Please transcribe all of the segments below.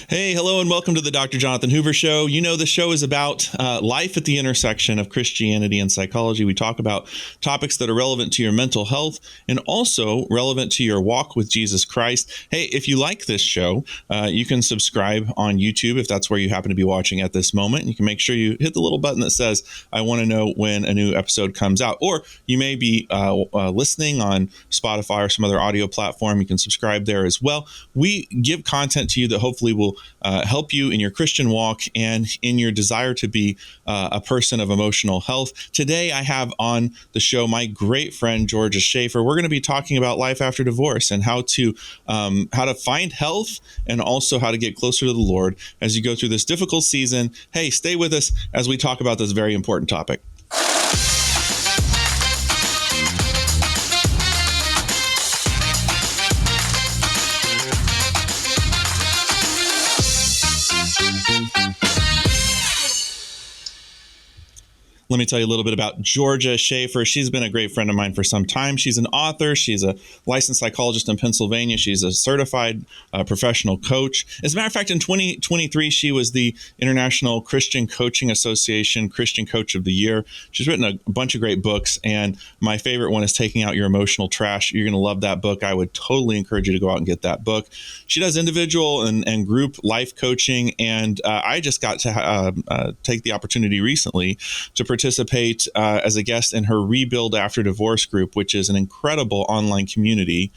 Hey, hello, and welcome to the Dr. Jonathan Hoover Show. You know, the show is about life at the intersection of Christianity and psychology. We talk about topics that are relevant to your mental health and also relevant to your walk with Jesus Christ. Hey, if you like this show, you can subscribe on YouTube if that's where you happen to be watching at this moment. You can make sure you hit the little button that says, I want to know when a new episode comes out. Or you may be listening on Spotify or some other audio platform. You can subscribe there as well. We give content to you that hopefully will help you in your Christian walk and in your desire to be a person of emotional health. Today, I have on the show my great friend, Georgia Shaffer. We're going to be talking about life after divorce and how to find health and also how to get closer to the Lord as you go through this difficult season. Hey, stay with us as we talk about this very important topic. Let me tell you a little bit about Georgia Shaffer. She's been a great friend of mine for some time. She's an author. She's a licensed psychologist in Pennsylvania. She's a certified professional coach. As a matter of fact, in 2023, she was the International Christian Coaching Association Christian Coach of the Year. She's written a bunch of great books, and my favorite one is Taking Out Your Emotional Trash. You're going to love that book. I would totally encourage you to go out and get that book. She does individual and group life coaching, and I just got to take the opportunity recently to participate as a guest in her Rebuild After Divorce group, which is an incredible online community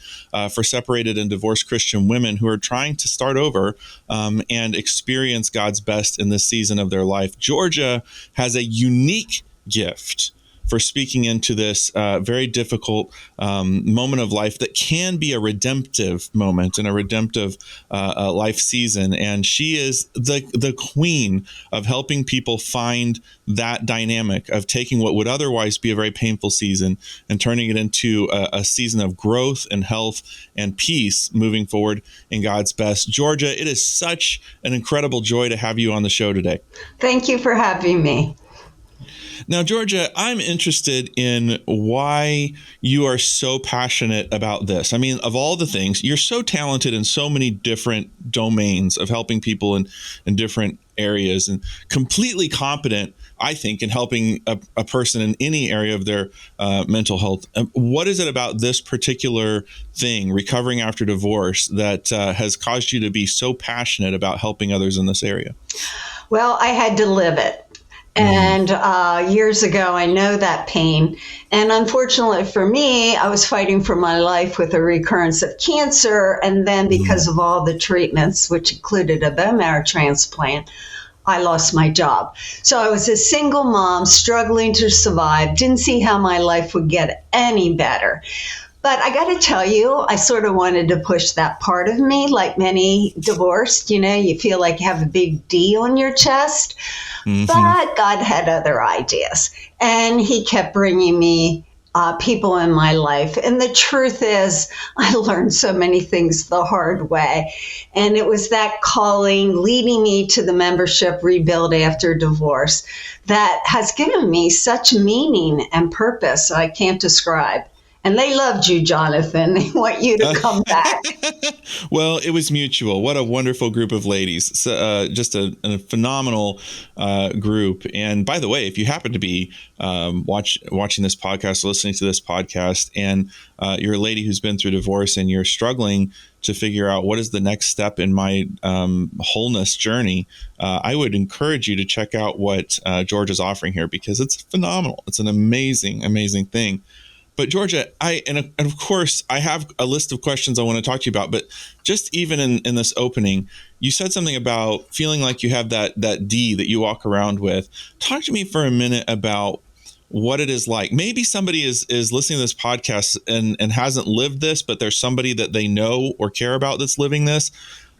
for separated and divorced Christian women who are trying to start over and experience God's best in this season of their life. Georgia has a unique gift for speaking into this very difficult moment of life that can be a redemptive moment and a redemptive life season. And she is the queen of helping people find that dynamic of taking what would otherwise be a very painful season and turning it into a season of growth and health and peace moving forward in God's best. Georgia, it is such an incredible joy to have you on the show today. Thank you for having me. Now, Georgia, I'm interested in why you are so passionate about this. I mean, of all the things, you're so talented in so many different domains of helping people in different areas and completely competent, I think, in helping a person in any area of their mental health. What is it about this particular thing, recovering after divorce, that has caused you to be so passionate about helping others in this area? Well, I had to live it. And years ago, I know that pain. And unfortunately for me, I was fighting for my life with a recurrence of cancer. And then because of all the treatments, which included a bone marrow transplant, I lost my job. So I was a single mom struggling to survive, didn't see how my life would get any better. But I got to tell you, I sort of wanted to push that part of me, like many divorced, you feel like you have a big D on your chest. Mm-hmm. But God had other ideas, and he kept bringing me people in my life. And the truth is, I learned so many things the hard way. And it was that calling leading me to the membership Rebuild After Divorce that has given me such meaning and purpose I can't describe. And they loved you, Jonathan. They want you to come back. Well, it was mutual. What a wonderful group of ladies. So, just a phenomenal group. And by the way, if you happen to be watching this podcast, listening to this podcast, and you're a lady who's been through divorce and you're struggling to figure out what is the next step in my wholeness journey, I would encourage you to check out what George is offering here, because it's phenomenal. It's an amazing, amazing thing. But Georgia, and of course, I have a list of questions I want to talk to you about, but just even in this opening, you said something about feeling like you have that D that you walk around with. Talk to me for a minute about what it is like. Maybe somebody is listening to this podcast and hasn't lived this, but there's somebody that they know or care about that's living this.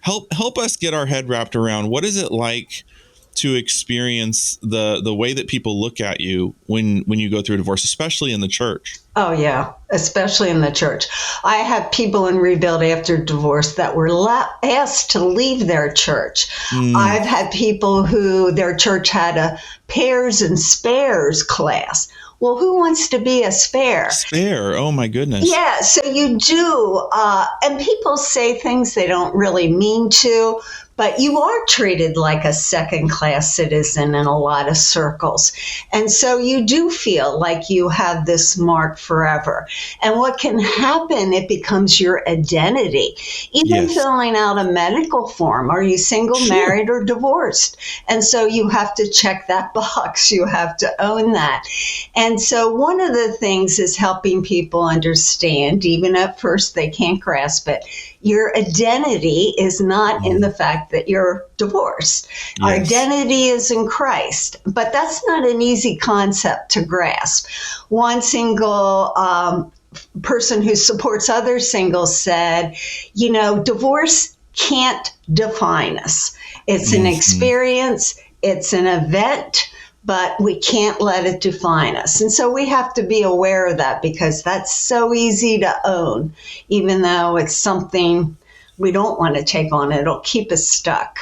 Help us get our head wrapped around what is it like to experience the way that people look at you when you go through a divorce, especially in the church. Oh, yeah, especially in the church. I have people in Rebuild After Divorce that were asked to leave their church. I've had people who their church had a pairs and spares class. Well, who wants to be a spare? Spare? Oh, my goodness. Yeah, so you do. And people say things they don't really mean to. but you are treated like a second-class citizen in a lot of circles. And so you do feel like you have this mark forever. And what can happen, it becomes your identity. Even Yes. filling out a medical form, are you single, Sure. married, or divorced? And so you have to check that box. You have to own that. And so one of the things is helping people understand, even at first they can't grasp it, your identity is not in the fact that you're divorced. Our Yes. identity is in Christ. But that's not an easy concept to grasp. One single person who supports other singles said, divorce can't define us. It's an experience, it's an event, but we can't let it define us. And so we have to be aware of that, because that's so easy to own, even though it's something we don't want to take on. It'll keep us stuck.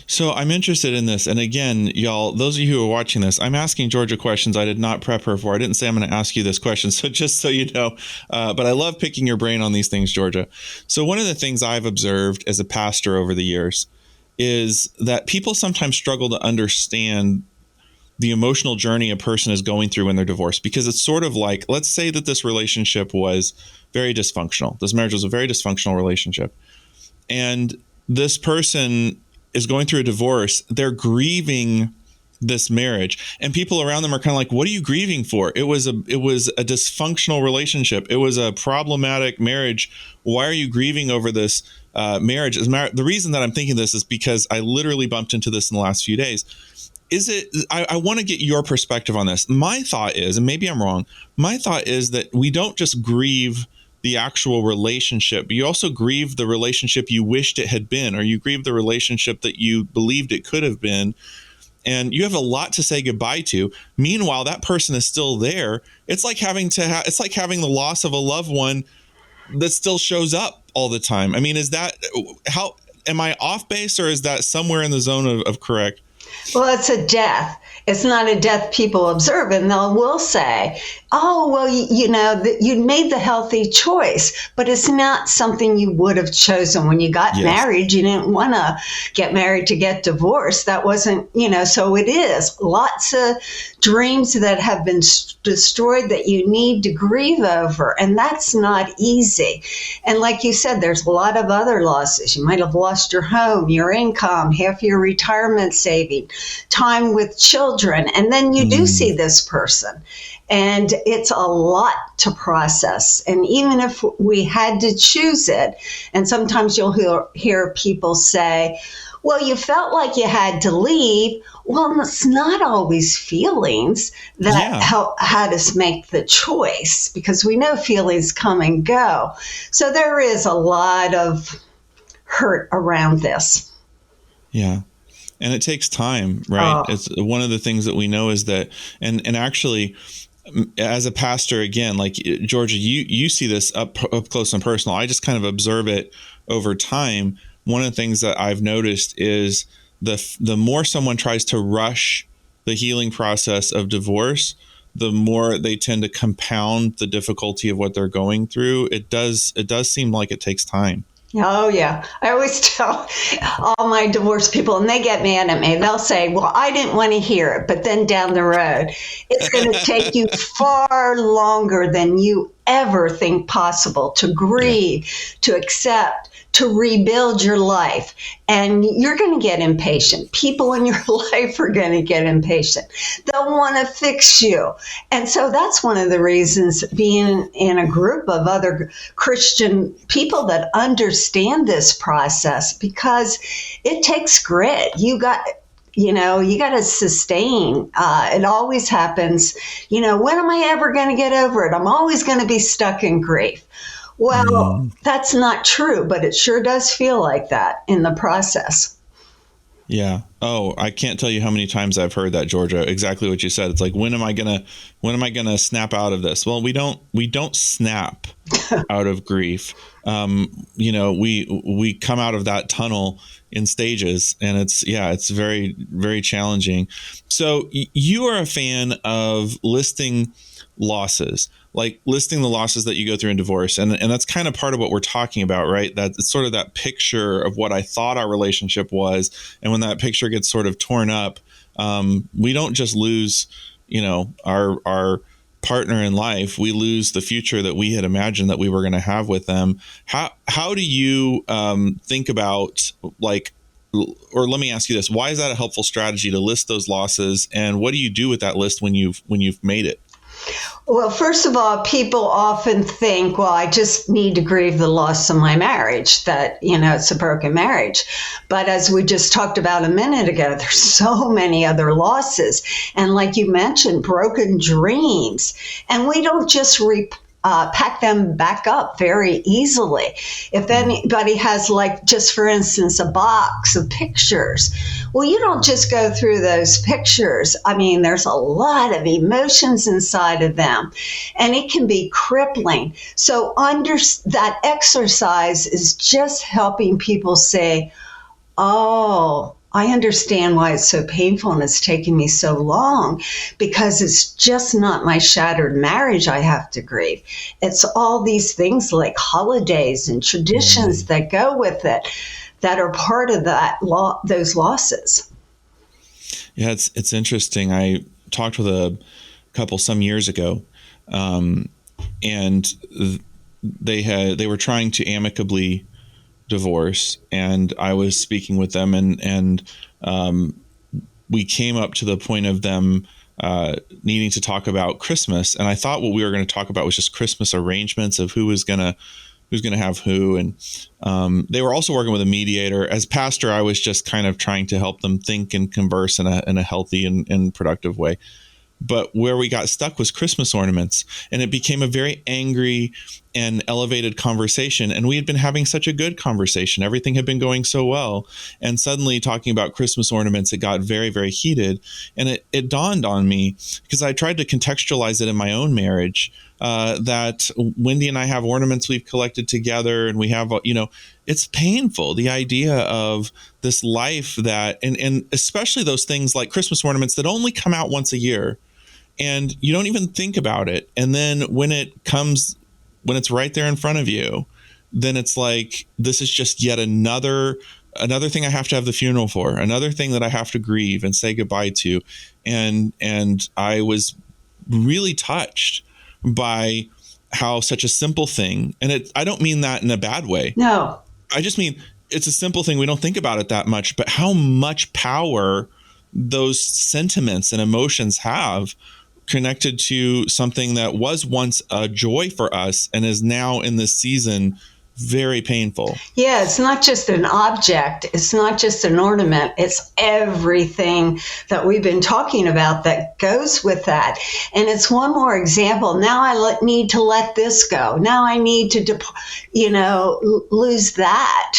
So I'm interested in this. And again, y'all, those of you who are watching this, I'm asking Georgia questions I did not prep her for. I didn't say I'm going to ask you this question. So just so you know, but I love picking your brain on these things, Georgia. So one of the things I've observed as a pastor over the years is that people sometimes struggle to understand the emotional journey a person is going through when they're divorced, because it's sort of like, let's say that this relationship was very dysfunctional. This marriage was a very dysfunctional relationship. And this person is going through a divorce. They're grieving this marriage, and people around them are kind of like, what are you grieving for? It was a dysfunctional relationship. It was a problematic marriage. Why are you grieving over this marriage? The reason that I'm thinking this is because I literally bumped into this in the last few days. I want to get your perspective on this. My thought is, and maybe I'm wrong, my thought is that we don't just grieve the actual relationship, but you also grieve the relationship you wished it had been, or you grieve the relationship that you believed it could have been. And you have a lot to say goodbye to. Meanwhile, that person is still there. It's like having the loss of a loved one that still shows up all the time. I mean, how am I off base, or is that somewhere in the zone of correct? Well, it's a death. It's not a death people observe, and will say, oh, well, you made the healthy choice, but it's not something you would have chosen when you got married. You didn't want to get married to get divorced. That wasn't, so it is lots of dreams that have been destroyed that you need to grieve over, and that's not easy. And like you said, there's a lot of other losses. You might have lost your home, your income, half your retirement saving, time with children, and then you do see this person. And it's a lot to process. And even if we had to choose it, and sometimes you'll hear people say, well, you felt like you had to leave. Well, it's not always feelings that had us make the choice, because we know feelings come and go. So there is a lot of hurt around this. Yeah. And it takes time, right? It's one of the things that we know is that, and actually, as a pastor, again, like Georgia, you see this up close and personal. I just kind of observe it over time. One of the things that I've noticed is the more someone tries to rush the healing process of divorce, the more they tend to compound the difficulty of what they're going through. It does seem like it takes time. Oh, yeah. I always tell all my divorced people, and they get mad at me. They'll say, well, I didn't want to hear it. But then down the road, it's going to take you far longer than you ever think possible to grieve, to accept, to rebuild your life. And you're going to get impatient. People in your life are going to get impatient. They'll want to fix you. And so that's one of the reasons being in a group of other Christian people that understand this process, because it takes grit. You got to sustain. It always happens. When am I ever going to get over it? I'm always going to be stuck in grief. Well, that's not true, but it sure does feel like that in the process. Yeah. Oh, I can't tell you how many times I've heard that, Georgia. Exactly what you said. It's like, when am I gonna snap out of this? Well, we don't snap out of grief. We come out of that tunnel in stages, and it's very, very challenging. So you are a fan of listing losses. like listing the losses that you go through in divorce. And that's kind of part of what we're talking about, right? That it's sort of that picture of what I thought our relationship was. And when that picture gets sort of torn up, we don't just lose, our partner in life. We lose the future that we had imagined that we were going to have with them. How do you think about, like, or let me ask you this: why is that a helpful strategy to list those losses, and what do you do with that list when you've made it? Well, first of all, people often think, well, I just need to grieve the loss of my marriage, that, it's a broken marriage. But as we just talked about a minute ago, there's so many other losses. And like you mentioned, broken dreams. And we don't just pack them back up very easily. If anybody has, like, just for instance, a box of pictures, well, you don't just go through those pictures. I mean, there's a lot of emotions inside of them, and it can be crippling. So that exercise is just helping people say, oh, I understand why it's so painful and it's taken me so long, because it's just not my shattered marriage I have to grieve. It's all these things like holidays and traditions that go with it that are part of those losses. Yeah, it's interesting. I talked with a couple some years ago, and they were trying to amicably divorce, and I was speaking with them, and we came up to the point of them needing to talk about Christmas, and I thought what we were going to talk about was just Christmas arrangements of who's going to have who, and they were also working with a mediator. As pastor, I was just kind of trying to help them think and converse in a healthy and productive way. But where we got stuck was Christmas ornaments, and it became a very angry and elevated conversation. And we had been having such a good conversation. Everything had been going so well. And suddenly talking about Christmas ornaments, it got very, very heated. And it dawned on me, because I tried to contextualize it in my own marriage, that Wendy and I have ornaments we've collected together, and we have, it's painful. The idea of this life that, and especially those things like Christmas ornaments that only come out once a year, and you don't even think about it. And then when it's right there in front of you, then it's like, this is just yet another thing I have to have the funeral for, another thing that I have to grieve and say goodbye to. And I was really touched by how such a simple thing, and I don't mean that in a bad way. No. I just mean it's a simple thing. We don't think about it that much, but how much power those sentiments and emotions have connected to something that was once a joy for us and is now in this season very painful. Yeah, it's not just an object. It's not just an ornament. It's everything that we've been talking about that goes with that. And it's one more example. Now I need to let this go. Now I need to, lose that.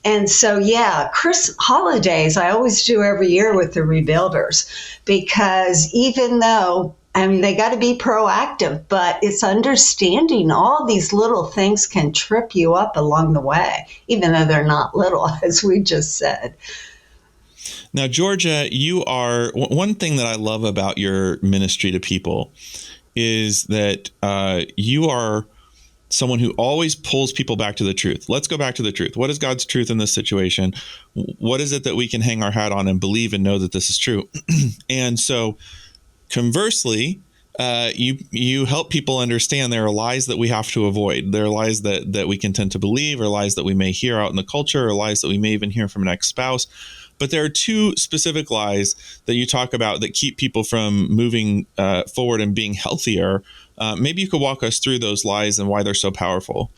And so, yeah, holidays, I always do every year with the rebuilders, because even though, they got to be proactive, but it's understanding all these little things can trip you up along the way, even though they're not little, as we just said. Now, Georgia, you are, one thing that I love about your ministry to people is that you are someone who always pulls people back to the truth. Let's go back to the truth. What is God's truth in this situation? What is it that we can hang our hat on and believe and know that this is true? And so, conversely, you help people understand there are lies that we have to avoid. There are lies that we can tend to believe, or lies that we may hear out in the culture, or lies that we may even hear from an ex-spouse. But there are two specific lies that you talk about that keep people from moving forward and being healthier. Maybe you could walk us through those lies and why they're so powerful.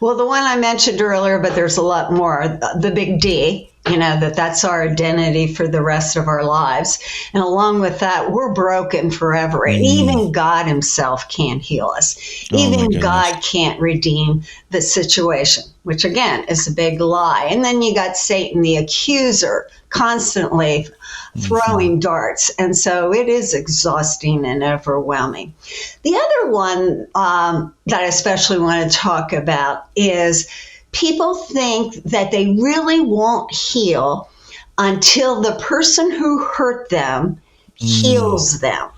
Well, the one I mentioned earlier, but there's a lot more. The big D, that's our identity for the rest of our lives. And along with that, we're broken forever. And even God himself can't heal us. Even God can't redeem the situation, which again is a big lie. And then you got Satan, the accuser, constantly throwing darts. And so it is exhausting and overwhelming. The other one that I especially want to talk about is people think that they really won't heal until the person who hurt them heals them.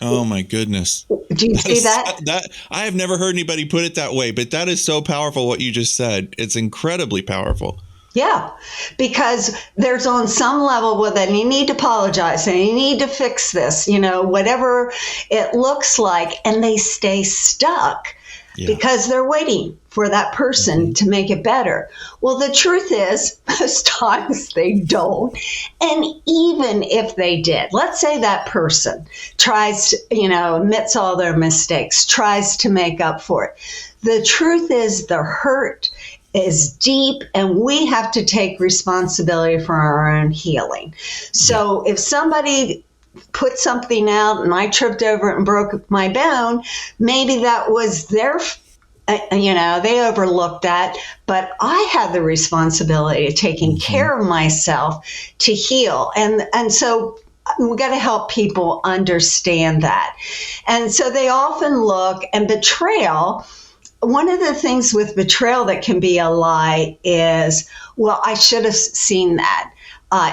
Oh my goodness. Do you see that? That I have never heard anybody put it that way, but that is so powerful what you just said. It's incredibly powerful. Yeah, because there's on some level, well, then you need to apologize and you need to fix this, whatever it looks like, and they stay stuck because they're waiting for that person to make it better. Well, the truth is, most times they don't. And even if they did, let's say that person tries to, admits all their mistakes, tries to make up for it. The truth is the hurt is deep, and we have to take responsibility for our own healing. So if somebody put something out and I tripped over it and broke my bone, maybe that was their, they overlooked that, but I had the responsibility of taking care of myself to heal. And so we got to help people understand that. And so they often look, and betrayal, one of the things with betrayal that can be a lie is, well, I should have seen that.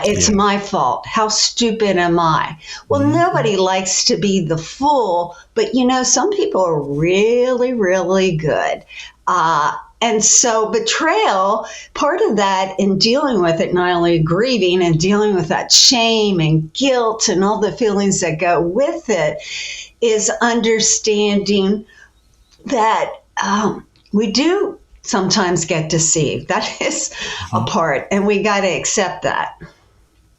It's my fault. How stupid am I? Well, nobody likes to be the fool, but some people are really, really good. And so betrayal, part of that in dealing with it, not only grieving and dealing with that shame and guilt and all the feelings that go with it, is understanding that we do sometimes get deceived. That is a part, and we got to accept that.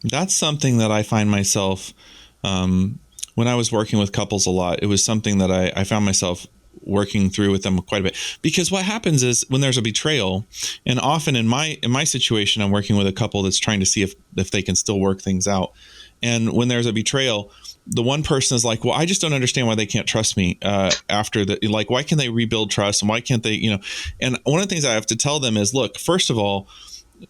That's something that I find myself, when I was working with couples a lot, it was something that I found myself working through with them quite a bit. Because what happens is when there's a betrayal, and often in my situation, I'm working with a couple that's trying to see if they can still work things out. And when there's a betrayal, the one person is like, well, I just don't understand why they can't trust me after the, like, why can they rebuild trust? And why can't they, and one of the things I have to tell them is, look, first of all,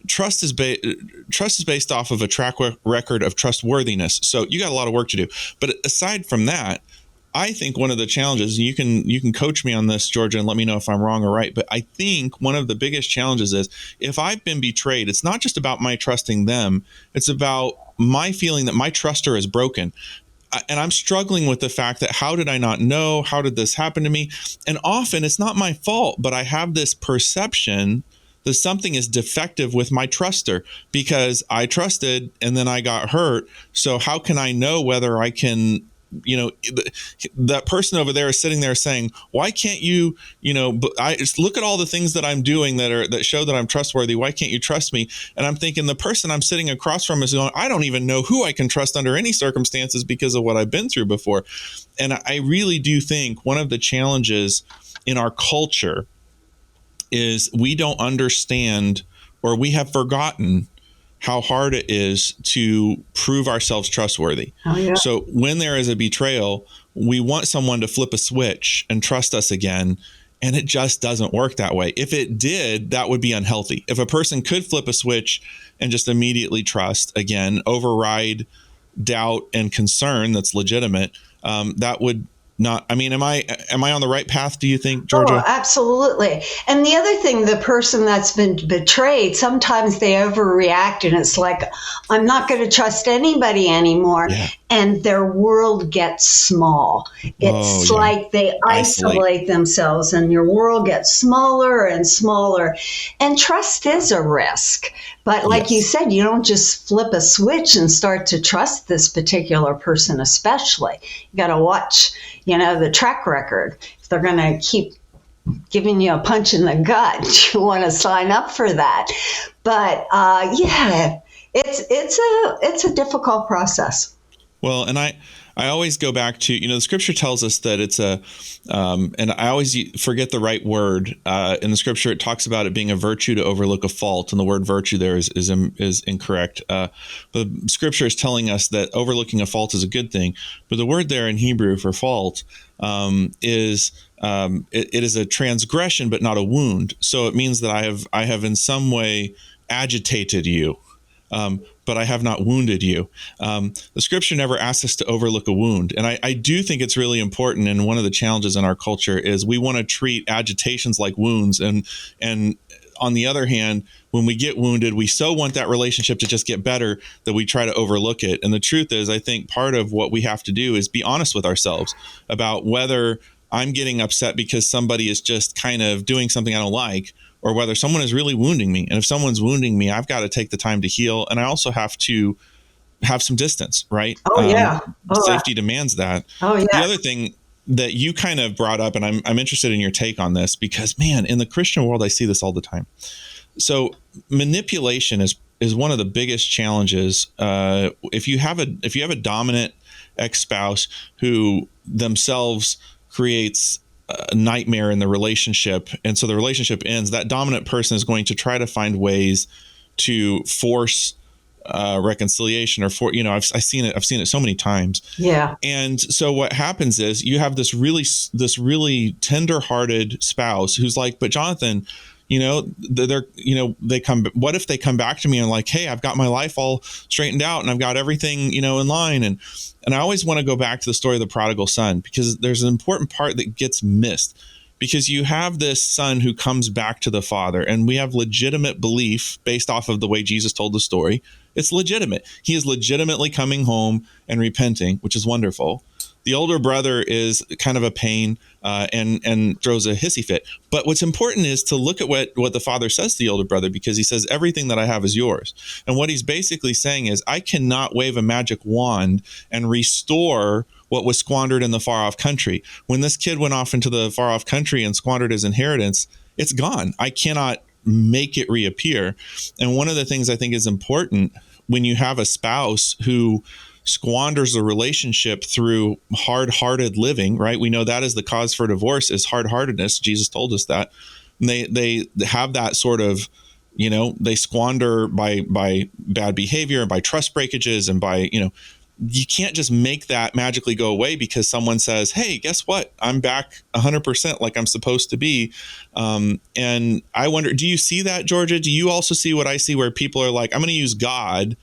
trust is based off of a track record of trustworthiness. So you got a lot of work to do. But aside from that, I think one of the challenges, you can coach me on this, Georgia, and let me know if I'm wrong or right. But I think one of the biggest challenges is if I've been betrayed, it's not just about my trusting them. It's about my feeling that my truster is broken. And I'm struggling with the fact that how did I not know? How did this happen to me? And often it's not my fault, but I have this perception that something is defective with my truster because I trusted and then I got hurt. So how can I know whether I can, that person over there is sitting there saying, why can't you, I just look at all the things that I'm doing that show that I'm trustworthy. Why can't you trust me? And I'm thinking the person I'm sitting across from is going, I don't even know who I can trust under any circumstances because of what I've been through before. And I really do think one of the challenges in our culture is we don't understand, or we have forgotten how hard it is to prove ourselves trustworthy. Oh, yeah. So when there is a betrayal, we want someone to flip a switch and trust us again. And it just doesn't work that way. If it did, that would be unhealthy. If a person could flip a switch and just immediately trust again, override doubt and concern that's legitimate, that would not, I mean, am I on the right path, do you think, Georgia? Oh, absolutely. And the other thing, the person that's been betrayed, sometimes they overreact and it's like, I'm not going to trust anybody anymore. Yeah. And their world gets small. It's like they isolate themselves and your world gets smaller and smaller. And trust is a risk. But like you said, you don't just flip a switch and start to trust this particular person, especially. You got to watch, the track record. If they're going to keep giving you a punch in the gut, you want to sign up for that. But it's a difficult process. Well, and I always go back to, the scripture tells us that it's and I always forget the right word. In the scripture, it talks about it being a virtue to overlook a fault. And the word virtue there is incorrect. The scripture is telling us that overlooking a fault is a good thing. But the word there in Hebrew for fault is it is a transgression, but not a wound. So it means that I have in some way agitated you. But I have not wounded you. The scripture never asks us to overlook a wound. And I do think it's really important. And one of the challenges in our culture is we want to treat agitations like wounds. And on the other hand, when we get wounded, we so want that relationship to just get better that we try to overlook it. And the truth is, I think part of what we have to do is be honest with ourselves about whether I'm getting upset because somebody is just kind of doing something I don't like, or whether someone is really wounding me. And if someone's wounding me, I've got to take the time to heal. And I also have to have some distance, right? Oh, yeah. Safety demands that. Oh, yeah. The other thing that you kind of brought up, and I'm interested in your take on this, because man, in the Christian world, I see this all the time. So manipulation is one of the biggest challenges. If you have a dominant ex-spouse who themselves creates a nightmare in the relationship, and so the relationship ends, that dominant person is going to try to find ways to force reconciliation, or I've seen it so many times. Yeah. And so what happens is you have this really tender-hearted spouse who's like, but Jonathan, what if they come back to me and like, hey, I've got my life all straightened out and I've got everything, in line. And I always want to go back to the story of the prodigal son, because there's an important part that gets missed. Because you have this son who comes back to the father, and we have legitimate belief based off of the way Jesus told the story. It's legitimate. He is legitimately coming home and repenting, which is wonderful. The older brother is kind of a pain and throws a hissy fit. But what's important is to look at what the father says to the older brother, because he says, everything that I have is yours. And what he's basically saying is, I cannot wave a magic wand and restore what was squandered in the far off country. When this kid went off into the far off country and squandered his inheritance, it's gone. I cannot make it reappear. And one of the things I think is important when you have a spouse who squanders the relationship through hard-hearted living, right? We know that is the cause for divorce, is hard-heartedness. Jesus told us that. And they have that sort of, they squander by bad behavior and by trust breakages and by, you can't just make that magically go away because someone says, hey, guess what? I'm back 100% like I'm supposed to be. And I wonder, do you see that, Georgia? Do you also see what I see, where people are like, I'm going to use God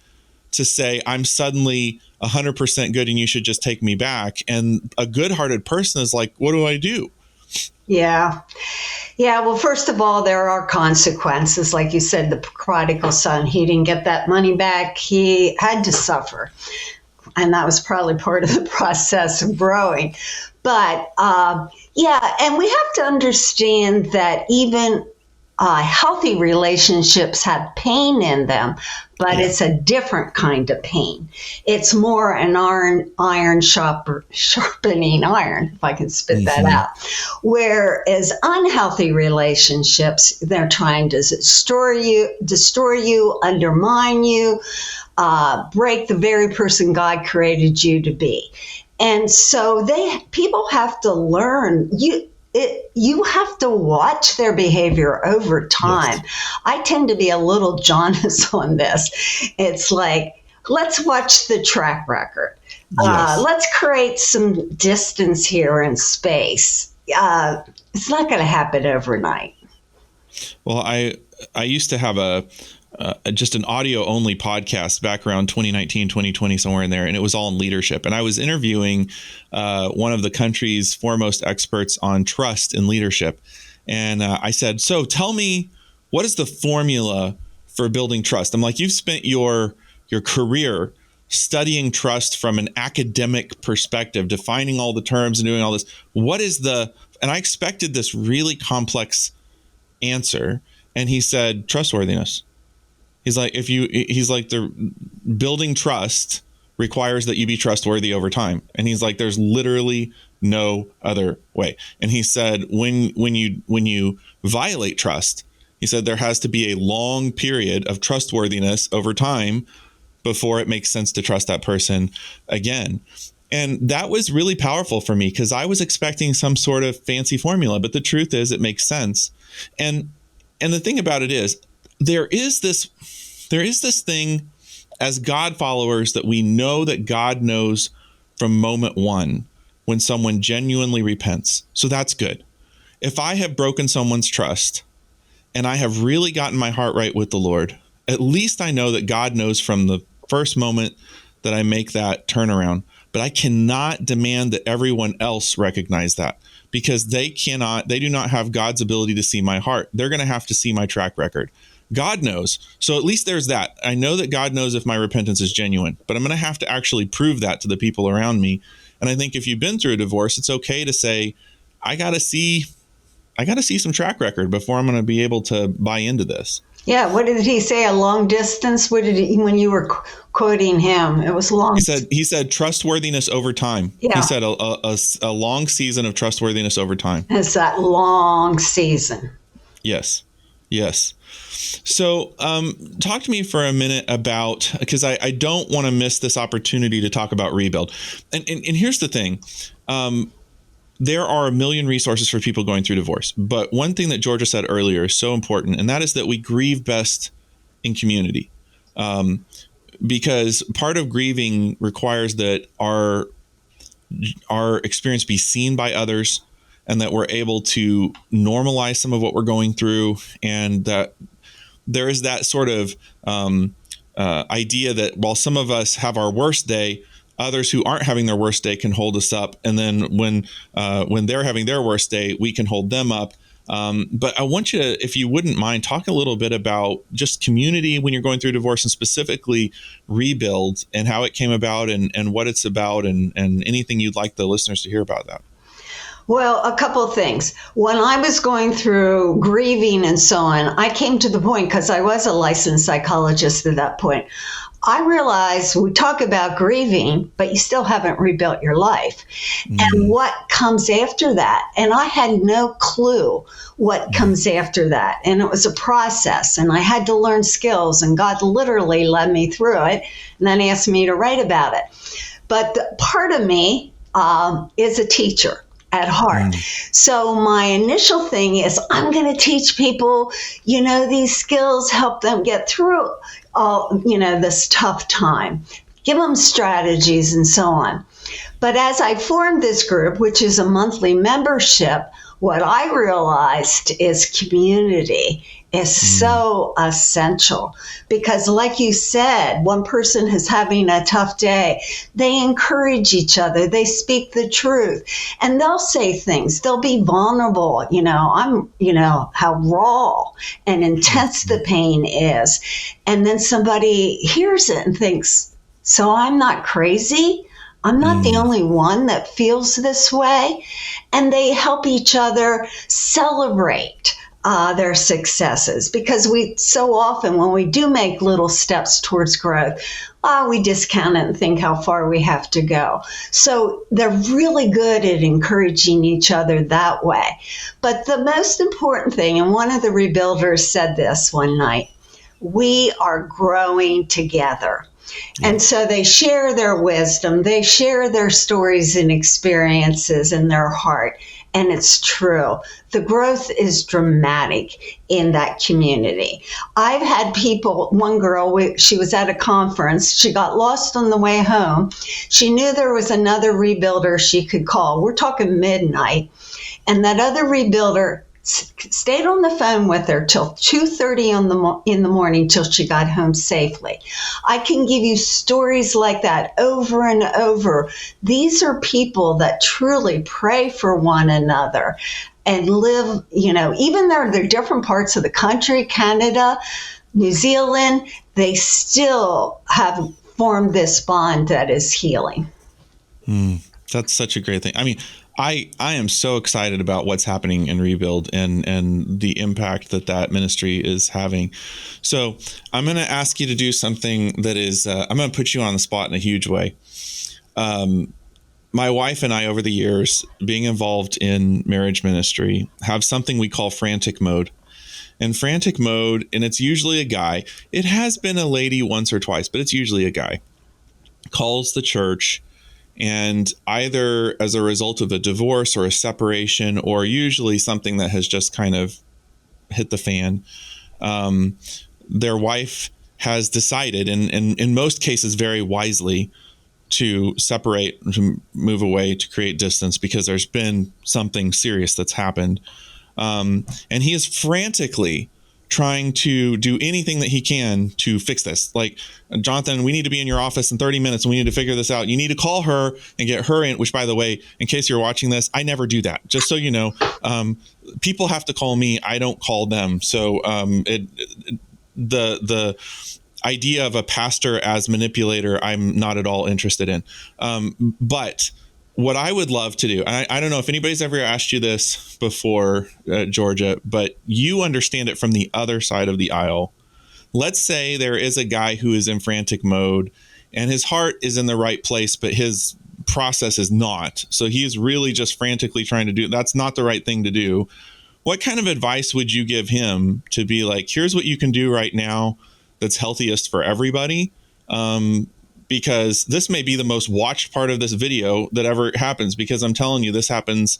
to say I'm suddenly 100% good and you should just take me back? And a good-hearted person is like, what do I do? Yeah. Yeah. Well, first of all, there are consequences. Like you said, the prodigal son, he didn't get that money back. He had to suffer. And that was probably part of the process of growing. But and we have to understand that even healthy relationships have pain in them, but it's a different kind of pain. It's more an iron sharpening iron, if I can spit that out. Whereas unhealthy relationships, they're trying to destroy you, undermine you, break the very person God created you to be. And so people have to learn. You have to watch their behavior over time. Yes. I tend to be a little jaundiced on this. It's like, let's watch the track record. Yes. Let's create some distance here in space. It's not going to happen overnight. Well, I used to have just an audio only podcast back around 2019, 2020, somewhere in there. And it was all in leadership. And I was interviewing one of the country's foremost experts on trust in leadership. And I said, so tell me, what is the formula for building trust? I'm like, you've spent your career studying trust from an academic perspective, defining all the terms and doing all this. And I expected this really complex answer. And he said, trustworthiness. He's like, the building trust requires that you be trustworthy over time. And he's like, there's literally no other way. And he said, when you violate trust, he said there has to be a long period of trustworthiness over time before it makes sense to trust that person again. And that was really powerful for me, because I was expecting some sort of fancy formula, but the truth is it makes sense. And the thing about it is, there is this thing as God followers that we know that God knows from moment one when someone genuinely repents. So that's good. If I have broken someone's trust and I have really gotten my heart right with the Lord, at least I know that God knows from the first moment that I make that turnaround. But I cannot demand that everyone else recognize that, because they do not have God's ability to see my heart. They're going to have to see my track record. God knows. So at least there's that. I know that God knows if my repentance is genuine, but I'm going to have to actually prove that to the people around me. And I think if you've been through a divorce, it's okay to say, I got to see some track record before I'm going to be able to buy into this. Yeah. What did he say? A long distance? What did he, when you were quoting him? It was long. He said trustworthiness over time. Yeah. He said a long season of trustworthiness over time. It's that long season. Yes. So talk to me for a minute about, because I don't want to miss this opportunity to talk about rebuild. And here's the thing. There are a million resources for people going through divorce. But one thing that Georgia said earlier is so important, and that is that we grieve best in community. Because part of grieving requires that our experience be seen by others, and that we're able to normalize some of what we're going through, and that there is that sort of idea that while some of us have our worst day, others who aren't having their worst day can hold us up. And then when they're having their worst day, we can hold them up. But I want you to, if you wouldn't mind, talk a little bit about just community when you're going through divorce, and specifically rebuild, and how it came about, and what it's about, and anything you'd like the listeners to hear about that. Well, a couple of things. When I was going through grieving and so on, I came to the point, because I was a licensed psychologist at that point, I realized we talk about grieving, but you still haven't rebuilt your life. And what comes after that? And I had no clue what comes after that. And it was a process, and I had to learn skills, and God literally led me through it and then asked me to write about it. But part of me is a teacher at heart. So my initial thing is, I'm going to teach people, these skills, help them get through this tough time, give them strategies and so on. But as I formed this group, which is a monthly membership, what I realized is community is so essential, because like you said, one person is having a tough day. They encourage each other. They speak the truth, and they'll say things. They'll be vulnerable. How raw and intense the pain is. And then somebody hears it and thinks, so I'm not crazy. I'm not the only one that feels this way. And they help each other celebrate their successes, because we so often, when we do make little steps towards growth, we discount it and think how far we have to go. So they're really good at encouraging each other that way. But the most important thing, and one of the rebuilders said this one night, we are growing together. And so they share their wisdom, they share their stories and experiences in their heart. And it's true. The growth is dramatic in that community. I've had people, one girl, she was at a conference. She got lost on the way home. She knew there was another rebuilder she could call. We're talking midnight. And that other rebuilder stayed on the phone with her till 2:30 in the morning till she got home safely. I can give you stories like that over and over. These are people that truly pray for one another and live, even though they're different parts of the country, Canada, New Zealand, they still have formed this bond that is healing. That's such a great thing. I mean, I am so excited about what's happening in Rebuild and the impact that ministry is having. So I'm going to ask you to do something that is, I'm going to put you on the spot in a huge way. My wife and I, over the years, being involved in marriage ministry, have something we call Frantic mode. And Frantic mode, and it's usually a guy. It has been a lady once or twice, but it's usually a guy, calls the church. And either as a result of a divorce or a separation, or usually something that has just kind of hit the fan, their wife has decided, and in most cases very wisely, to separate, to move away, to create distance, because there's been something serious that's happened. And he is frantically trying to do anything that he can to fix this. Like, Jonathan, we need to be in your office in 30 minutes and we need to figure this out. You need to call her and get her in, which, by the way, in case you're watching this, I never do that. Just so you know, people have to call me. I don't call them. So the idea of a pastor as manipulator, I'm not at all interested in. But what I would love to do, and I don't know if anybody's ever asked you this before, Georgia, but you understand it from the other side of the aisle. Let's say there is a guy who is in frantic mode and his heart is in the right place, but his process is not. So he is really just frantically trying to do, that's not the right thing to do. What kind of advice would you give him to be like, here's what you can do right now that's healthiest for everybody? Because this may be the most watched part of this video that ever happens, because I'm telling you, this happens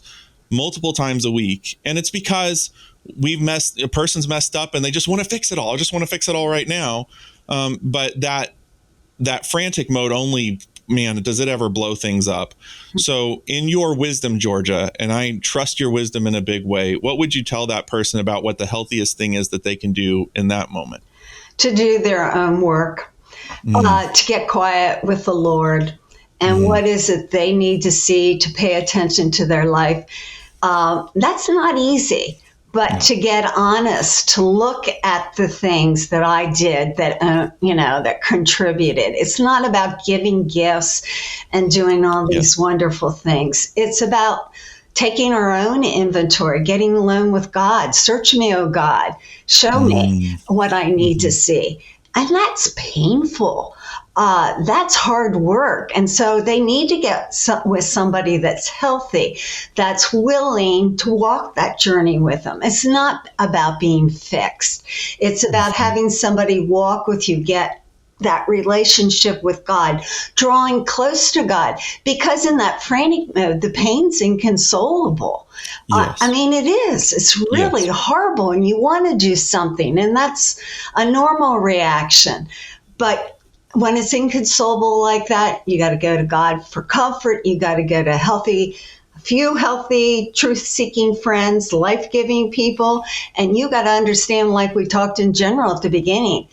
multiple times a week. And it's because a person's messed up and they just want to fix it all. I just want to fix it all right now. But that frantic mode only, man, does it ever blow things up. So in your wisdom, Georgia, and I trust your wisdom in a big way, what would you tell that person about what the healthiest thing is that they can do in that moment? To do their own work. To get quiet with the Lord, and what is it they need to see, to pay attention to their life. That's not easy, but to get honest, to look at the things that I did that, that contributed. It's not about giving gifts and doing all these wonderful things. It's about taking our own inventory, getting alone with God. Search me, oh God. Show me what I need to see. And that's painful. That's hard work. And so they need to get with somebody that's healthy, that's willing to walk that journey with them. It's not about being fixed. It's about having somebody walk with you, get that relationship with God, drawing close to God, because in that frantic mode, the pain's inconsolable. Yes. It is. It's really horrible, and you want to do something, and that's a normal reaction. But when it's inconsolable like that, you got to go to God for comfort. You got to go to a few healthy, truth-seeking friends, life-giving people, and you got to understand, like we talked in general at the beginning,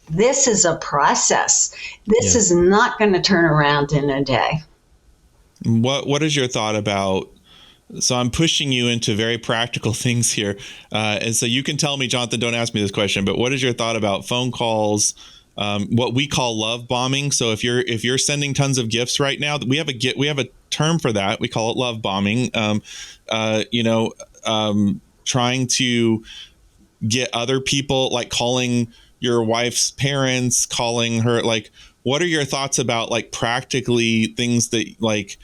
this is a process. This is not going to turn around in a day. What is your thought about? So I'm pushing you into very practical things here. And so you can tell me, Jonathan, don't ask me this question, but what is your thought about phone calls, what we call love bombing? So if you're sending tons of gifts right now, we have a term for that. We call it love bombing. Trying to get other people, like calling your wife's parents, calling her, like, what are your thoughts about, like, practically things that, like,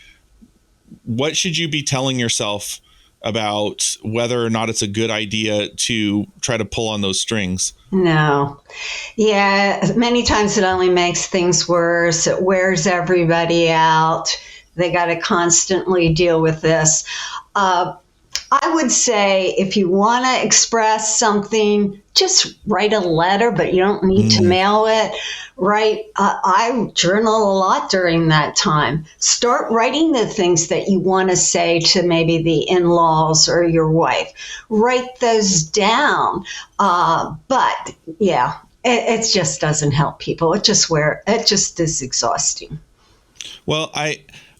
what should you be telling yourself about whether or not it's a good idea to try to pull on those strings? No. Yeah, many times it only makes things worse. It wears everybody out. They got to constantly deal with this. I would say if you want to express something, just write a letter, but you don't need to mail it. I journal a lot during that time. Start writing the things that you want to say to maybe the in-laws or your wife. Write those down. It just doesn't help people. It just is exhausting. Well,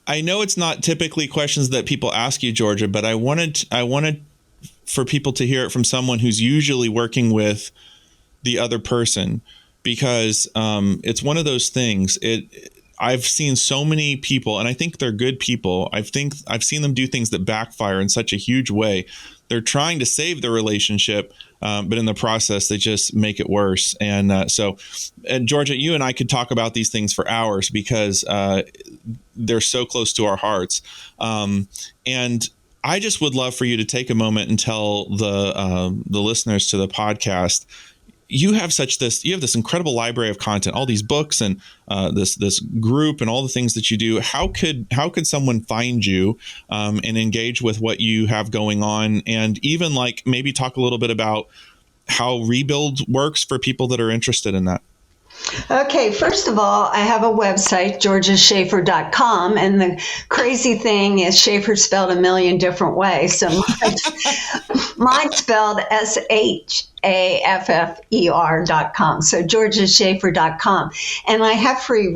I know it's not typically questions that people ask you, Georgia, but I wanted for people to hear it from someone who's usually working with the other person, because it's one of those things. I've seen so many people, and I think they're good people. I've seen them do things that backfire in such a huge way. They're trying to save the relationship, but in the process, they just make it worse. And so, Georgia, you and I could talk about these things for hours, because they're so close to our hearts. And I just would love for you to take a moment and tell the listeners to the podcast, you have this incredible library of content, all these books and this group and all the things that you do. How could someone find you and engage with what you have going on, and even maybe talk a little bit about how Rebuild works for people that are interested in that? Okay, first of all, I have a website, georgiashaffer.com, and the crazy thing is Shaffer spelled a million different ways. So mine's spelled SHAFFER.com. So georgiashaffer.com. And I have free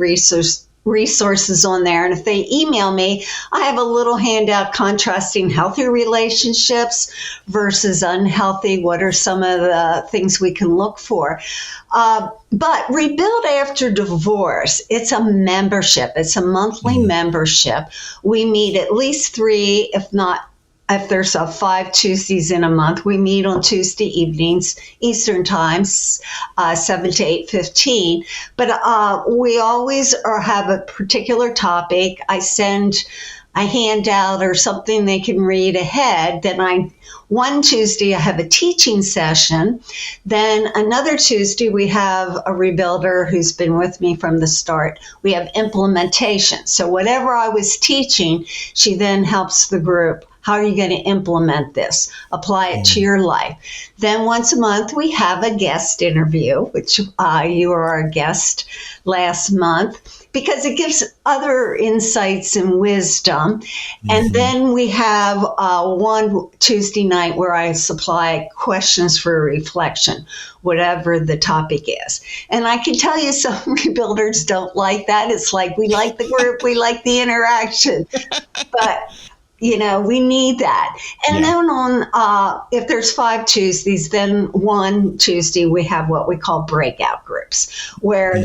resources on there. And if they email me, I have a little handout contrasting healthy relationships versus unhealthy. What are some of the things we can look for? But Rebuild After Divorce, it's a membership. It's a monthly membership. We meet at least 3, if there's 5 Tuesdays in a month, we meet on Tuesday evenings, Eastern times, 7 to 8:15. But we always have a particular topic. I send a handout or something they can read ahead. Then one Tuesday I have a teaching session. Then another Tuesday we have a rebuilder who's been with me from the start. We have implementation. So whatever I was teaching, she then helps the group. How are you going to implement this? Apply it to your life. Then once a month, we have a guest interview, which you were our guest last month, because it gives other insights and wisdom. And then we have one Tuesday night where I supply questions for reflection, whatever the topic is. And I can tell you some rebuilders don't like that. It's like, we like the group, we like the interaction. But we need that. And then if there's 5 Tuesdays, then one Tuesday we have what we call breakout groups, where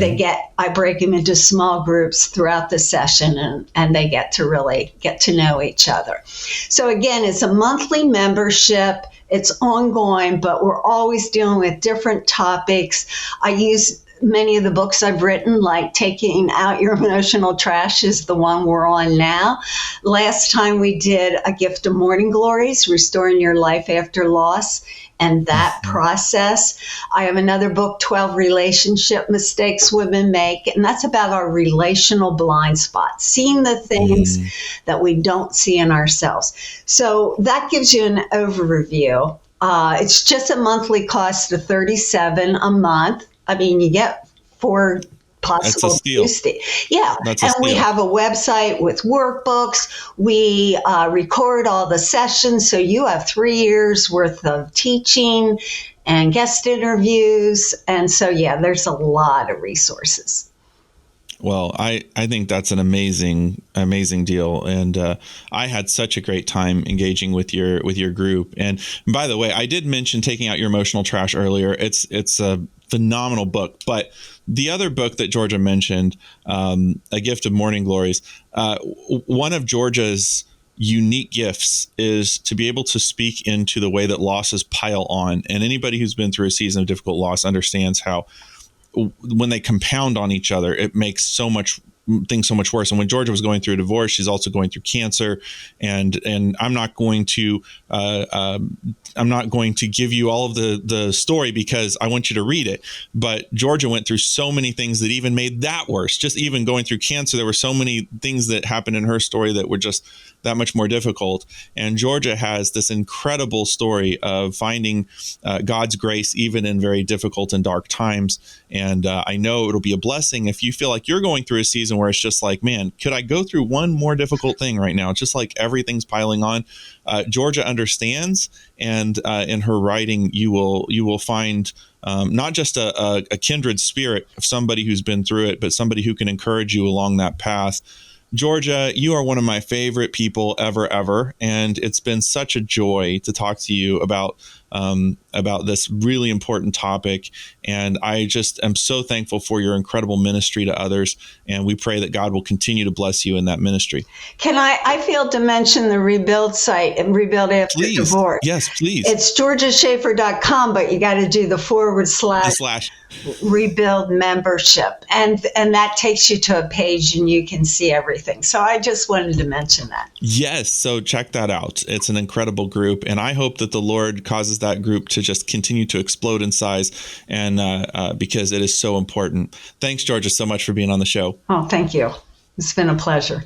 I break them into small groups throughout the session, and they get to really get to know each other. So again, it's a monthly membership. It's ongoing, but we're always dealing with different topics. I use many of the books I've written, like Taking Out Your Emotional Trash is the one we're on now. Last time we did A Gift of Morning Glories, Restoring Your Life After Loss, and that process. I have another book, 12 Relationship Mistakes Women Make, and that's about our relational blind spots, seeing the things that we don't see in ourselves. So that gives you an overview. It's just a monthly cost of $37 a month. I mean, you get 4 possible Tuesdays. Yeah. And we have a website with workbooks. We record all the sessions. So you have 3 years worth of teaching and guest interviews. And so, there's a lot of resources. Well, I think that's an amazing deal, and I had such a great time engaging with your group. And by the way, I did mention Taking Out Your Emotional Trash earlier. It's a phenomenal book, but the other book that Georgia mentioned, A Gift of Morning Glories, one of Georgia's unique gifts is to be able to speak into the way that losses pile on. And anybody who's been through a season of difficult loss understands how when they compound on each other, it makes things so much worse. And when Georgia was going through a divorce, she's also going through cancer. And I'm not going to give you all of the story because I want you to read it. But Georgia went through so many things that even made that worse. Just even going through cancer, there were so many things that happened in her story that were just that much more difficult. And Georgia has this incredible story of finding God's grace even in very difficult and dark times. And I know it'll be a blessing if you feel like you're going through a season where it's just like, man, could I go through one more difficult thing right now? It's just like everything's piling on. Georgia understands, and in her writing, you will find not just a kindred spirit of somebody who's been through it, but somebody who can encourage you along that path. Georgia, you are one of my favorite people ever, and it's been such a joy to talk to you about this really important topic. And I just am so thankful for your incredible ministry to others. And we pray that God will continue to bless you in that ministry. I failed to mention the Rebuild site and Rebuild After Divorce. Yes, please. It's georgiashaffer.com, but you got to do the / Rebuild membership. And that takes you to a page and you can see everything. So I just wanted to mention that. Yes. So check that out. It's an incredible group. And I hope that the Lord causes that group to just continue to explode in size, and because it is so important. Thanks, Georgia, so much for being on the show. Oh, thank you. It's been a pleasure.